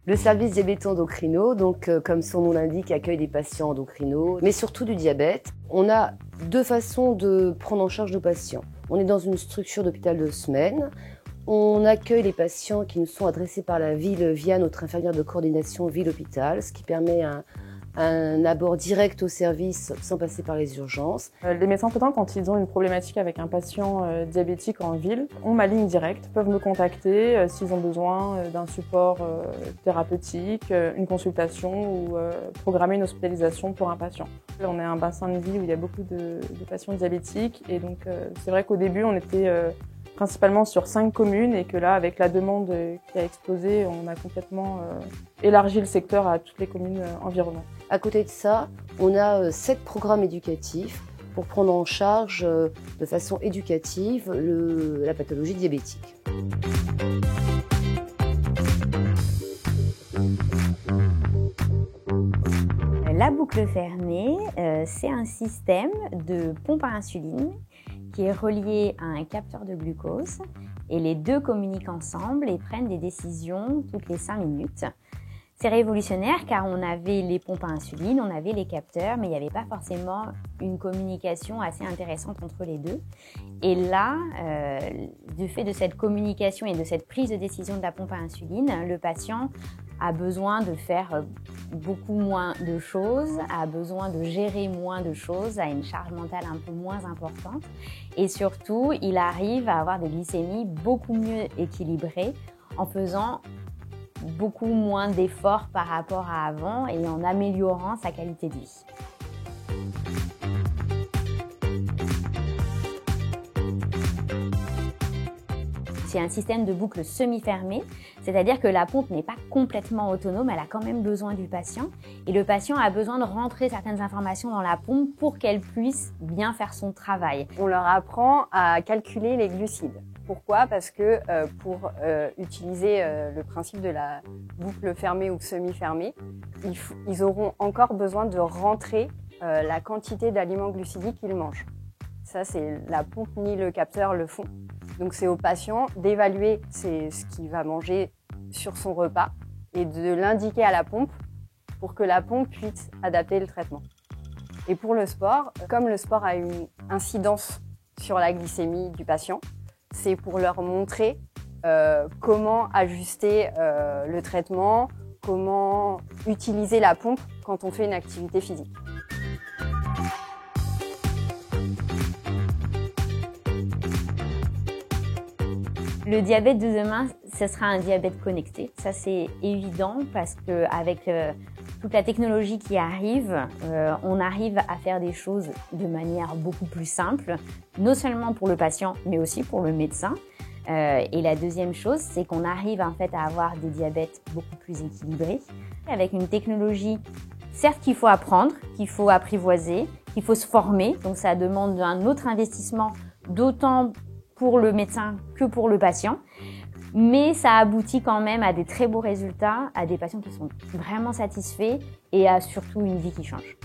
Le service diabéto-endocrino, donc comme son nom l'indique, accueille des patients endocrinos, mais surtout du diabète. On a deux façons de prendre en charge nos patients. On est dans une structure d'hôpital de semaine. On accueille les patients qui nous sont adressés par la ville via notre infirmière de coordination ville-hôpital, ce qui permet un abord direct au service sans passer par les urgences. Les médecins traitants, quand ils ont une problématique avec un patient diabétique en ville, ont ma ligne directe, peuvent me contacter s'ils ont besoin d'un support thérapeutique, une consultation ou programmer une hospitalisation pour un patient. On est un bassin de vie où il y a beaucoup de patients diabétiques et donc c'est vrai qu'au début on était principalement sur 5 communes et que là, avec la demande qui a explosé, on a complètement élargi le secteur à toutes les communes environnantes. À côté de ça, on a 7 programmes éducatifs pour prendre en charge de façon éducative la pathologie diabétique. La boucle fermée, c'est un système de pompe à insuline qui est relié à un capteur de glucose et les deux communiquent ensemble et prennent des décisions toutes les 5 minutes. C'est révolutionnaire car on avait les pompes à insuline, on avait les capteurs, mais il n'y avait pas forcément une communication assez intéressante entre les deux. Et là, du fait de cette communication et de cette prise de décision de la pompe à insuline, le patient a besoin de faire beaucoup moins de choses, a besoin de gérer moins de choses, a une charge mentale un peu moins importante et surtout, il arrive à avoir des glycémies beaucoup mieux équilibrées en faisant beaucoup moins d'efforts par rapport à avant et en améliorant sa qualité de vie. C'est un système de boucle semi-fermée, c'est-à-dire que la pompe n'est pas complètement autonome, elle a quand même besoin du patient et le patient a besoin de rentrer certaines informations dans la pompe pour qu'elle puisse bien faire son travail. On leur apprend à calculer les glucides. Pourquoi? Parce que pour utiliser le principe de la boucle fermée ou semi-fermée, ils auront encore besoin de rentrer la quantité d'aliments glucidiques qu'ils mangent. Ça, c'est la pompe ni le capteur le font. Donc c'est au patient d'évaluer ce qu'il va manger sur son repas et de l'indiquer à la pompe pour que la pompe puisse adapter le traitement. Et pour le sport, comme le sport a une incidence sur la glycémie du patient, c'est pour leur montrer comment ajuster le traitement, comment utiliser la pompe quand on fait une activité physique. Le diabète de demain, ce sera un diabète connecté. Ça, c'est évident parce qu'avec toute la technologie qui arrive, on arrive à faire des choses de manière beaucoup plus simple, non seulement pour le patient, mais aussi pour le médecin. Et la deuxième chose, c'est qu'on arrive en fait à avoir des diabètes beaucoup plus équilibrés, avec une technologie, certes qu'il faut apprendre, qu'il faut apprivoiser, qu'il faut se former. Donc ça demande un autre investissement, d'autant pour le médecin que pour le patient. Mais ça aboutit quand même à des très beaux résultats, à des patients qui sont vraiment satisfaits et à surtout une vie qui change.